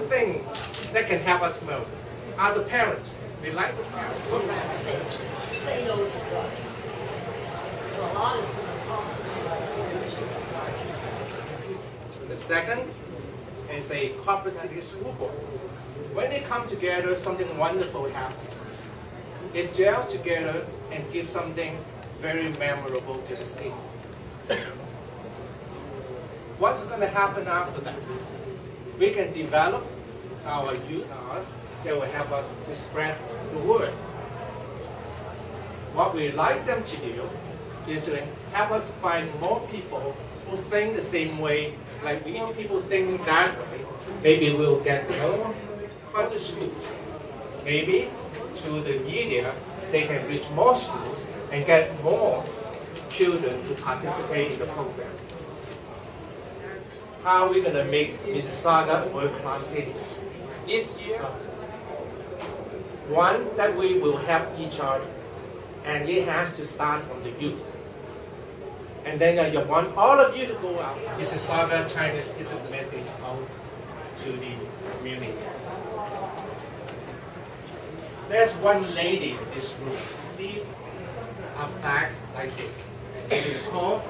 one thing that can help us most are the parents. We like the parents. Program say no to drugs. So a lot of people The second is a corporate city school board. When they come together, something wonderful happens. It gels together and gives something very memorable to the city. What's going to happen after that? We can develop our youth that will help us to spread the word. What we like them to do is to help us find more people who think the same way, like we people think that way. Maybe we'll get more other schools. Maybe through the media, they can reach more schools and get more children to participate in the program. How are we going to make Mississauga a world-class city? This year, one, that we will help each other, and it has to start from the youth. And then I want all of you to go out. Mississauga Chinese business message out to the community. There's one lady in this room. See her back like this. And she is called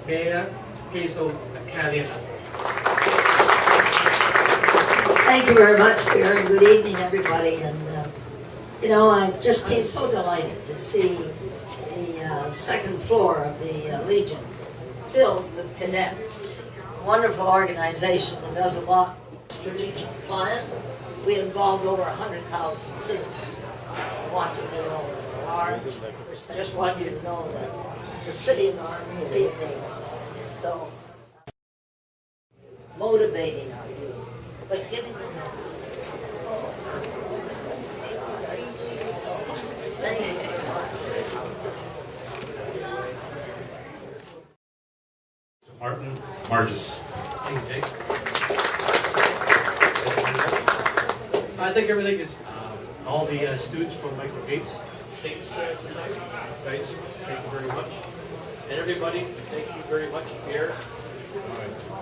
Mayor Hazel McCallion. Thank you very much, Pierre, and good evening, everybody. And I just came so delighted to see the second floor of the Legion filled with cadets. A wonderful organization that does a lot. Strategic plan. We involved over 100,000 citizens. I want you to know large. I just want you to know that the city of Orange is big. So motivating our youth, but giving them thank you. Martin Margis. Thank you, Jake. I think everything is all the students from Michael Gates Saints Society. Guys, thank you very much. And everybody, thank you very much, Pierre.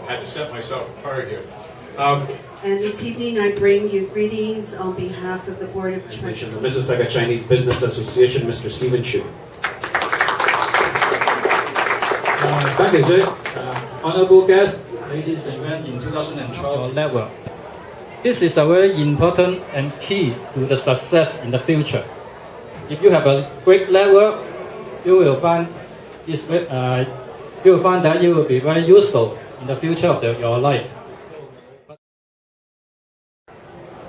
I had to set myself apart here. And this evening I bring you greetings on behalf of the Board of Trustees. The Mississauga Chinese Business Association, Mr. Stephen Chu. Thank you, Jay. Honorable guests, ladies and gentlemen, in 2012 network. This is a very important and key to the success in the future. If you have a great network, you will find this. You will find that you will be very useful in the future of your life.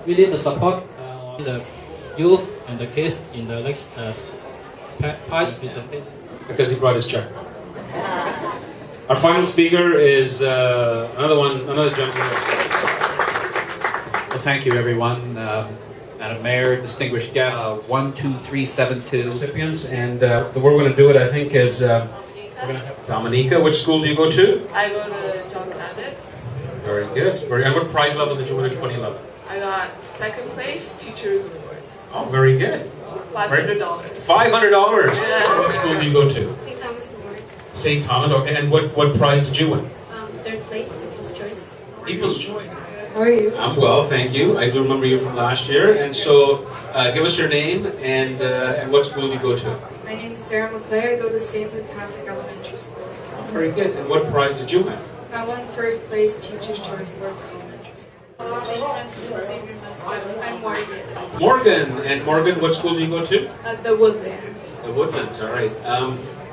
We need the support of the youth and the kids in the next prize presentation. Because he brought his check. Our final speaker is another gentleman. Well, thank you, everyone. Madam Mayor, distinguished guests. 12372 Recipients, and the way we're going to do it, I think, is we're going to have Dominica. Which school do you go to? I go to John Cabot. Very good. And what prize level did you win in 2011? I got second place, Teacher's Award. Oh, very good. $500. $500. Yeah. What school do you go to? St. Thomas Award. St. Thomas. Okay. And what prize did you win? Third place, People's Choice. People's Choice. How are you? I'm well, thank you. I do remember you from last year. And so, give us your name and what school do you go to? My name is Sarah McClay. I go to St. Luke Catholic Elementary School. Oh, very good. And what prize did you win? I won first place Teacher's Choice Award for elementary school. St. Francis and Xavier High School. I'm Morgan. Morgan. And Morgan, what school do you go to? The Woodlands. The Woodlands, all right.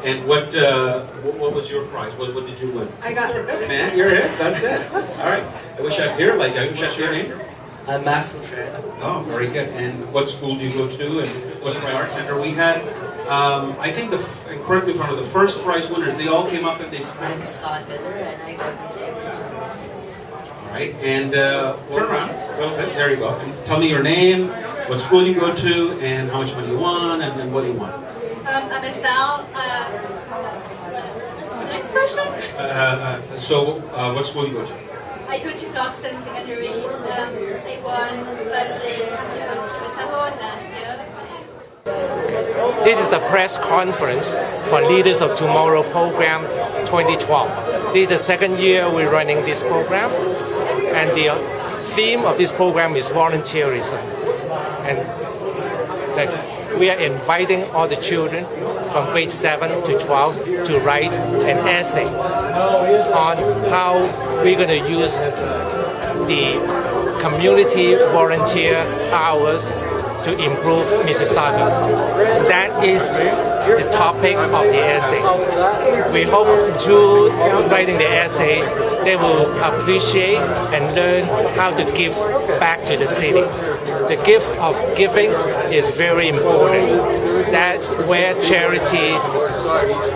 And what was your prize? What did you win? I got You're it, man. You're it. That's it. All right. I wish I'd hear like I wish I'd hear your name. I'm Max Latrana. Oh, very good. And what school do you go to? And what art center? We had, I think and correct me if I'm wrong, the first prize winners. They all came up and they spoke. I'm Saad Bidder, and I go to Davis. All right. And turn around. Okay, there you go. And tell me your name, what school you go to, and how much money you won, and what you won. I'm Estelle. The next question? What school do you go to? I go to Clarkson Secondary. I won first place in People's Choice Award last year. This is the press conference for Leaders of Tomorrow program 2012. This is the second year we're running this program, and the theme of this program is volunteerism, and that we are inviting all the children from grade 7 to 12 to write an essay on how we're going to use the community volunteer hours to improve Mississauga. That is the topic of the essay. We hope through writing the essay, they will appreciate and learn how to give back to the city. The gift of giving is very important. That's where charity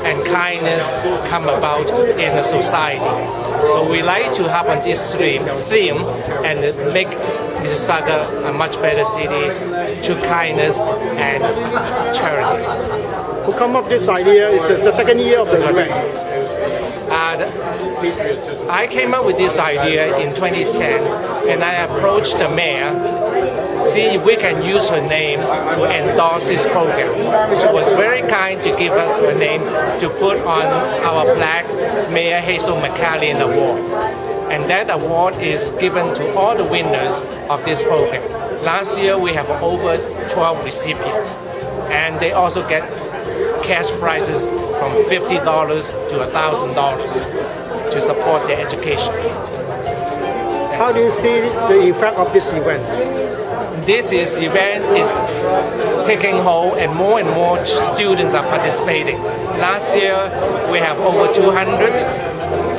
and kindness come about in a society. So we like to have on this theme and make Mississauga a much better city through kindness and charity. Who come up with this idea? Is the second year of the event. I came up with this idea in 2010, and I approached the mayor, see if we can use her name to endorse this program. She was very kind to give us her name to put on our plaque, Mayor Hazel McCallion Award. And that award is given to all the winners of this program. Last year we have over 12 recipients, and they also get cash prizes from $50 to $1,000 to support their education. How do you see the effect of this event? This event is taking hold, and more students are participating. Last year we have over 200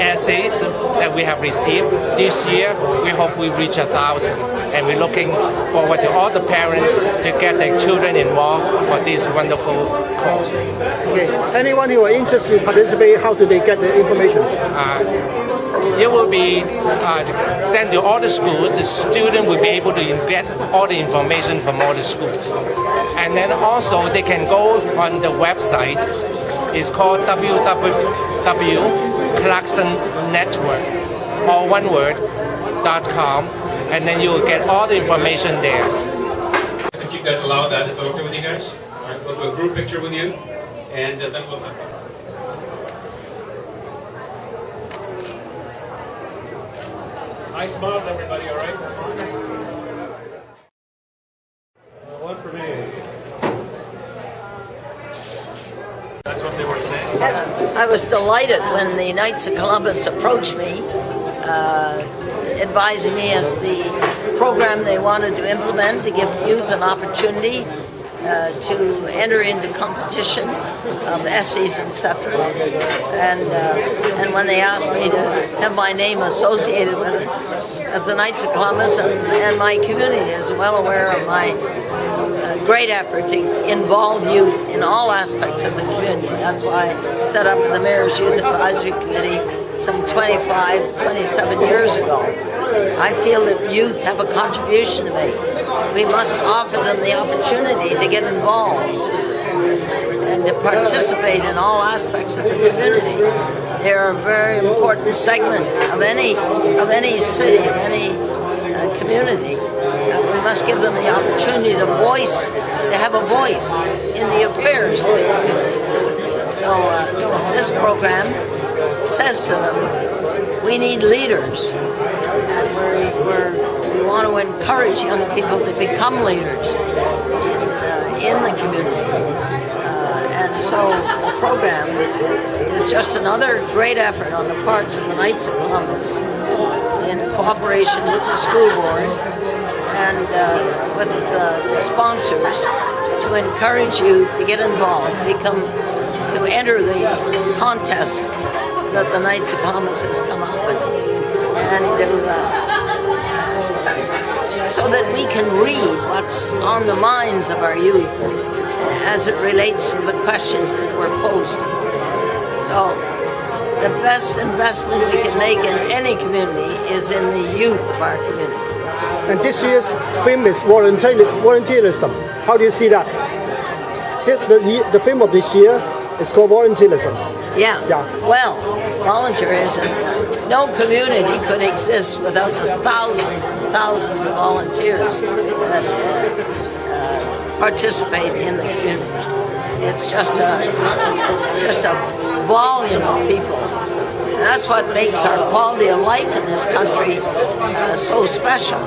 essays that we have received. This year we hope we reach 1,000, and we're looking forward to all the parents to get their children involved for this wonderful cause. Okay. Anyone who are interested in participating, how do they get the information? It will be sent to all the schools. The student will be able to get all the information from all the schools. And then also they can go on the website. It's called www.clarksonnetwork, all one word, .com, and then you will get all the information there. If you guys allow that, is that okay with you guys? All right, we'll do a group picture with you, and then we'll have... Nice smiles, everybody, all right? One for me. That's what they were saying. I was delighted when the Knights of Columbus approached me, advising me as the program they wanted to implement to give youth an opportunity to enter into competition of essays, etc. And when they asked me to have my name associated with it, as the Knights of Columbus and my community is well aware of my great effort to involve youth in all aspects of the community. That's why I set up the Mayor's Youth Advisory Committee some 27 years ago. I feel that youth have a contribution to make. We must offer them the opportunity to get involved and to participate in all aspects of the community. They are a very important segment of any city, of any community. We must give them the opportunity to have a voice in the affairs of the community. So this program says to them, we need leaders, and we want to encourage young people to become leaders in the community. And so the program is just another great effort on the parts of the Knights of Columbus in cooperation with the school board and with sponsors to encourage you to get involved, to enter the contests that the Knights of Columbus has come up with, and so that we can read what's on the minds of our youth as it relates to the questions that were posed. So the best investment we can make in any community is in the youth of our community. And this year's theme is volunteerism. How do you see that? The theme of this year is called volunteerism. Yeah. Well, volunteerism. No community could exist without the thousands and thousands of volunteers that participate in the community. It's just a volume of people. And that's what makes our quality of life in this country so special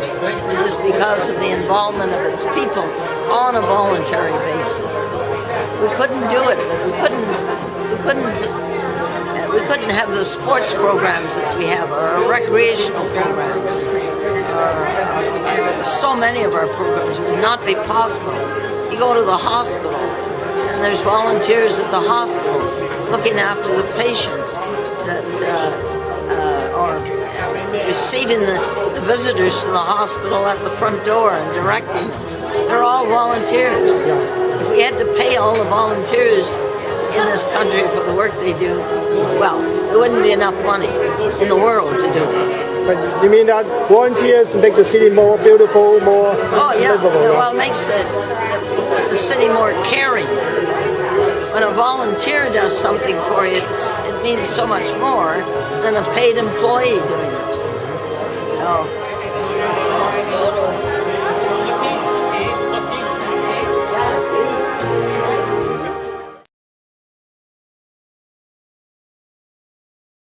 is because of the involvement of its people on a voluntary basis. We couldn't do it. We couldn't have the sports programs that we have, or our recreational programs. And so many of our programs would not be possible. You go to the hospital, and there's volunteers at the hospital looking after the patients that are receiving the visitors to the hospital at the front door and directing them. They're all volunteers. If we had to pay all the volunteers in this country for the work they do, well, there wouldn't be enough money in the world to do it. But you mean that volunteers make the city more beautiful, more livable? Well, it makes the city more caring. When a volunteer does something for you, it means so much more than a paid employee doing it. So,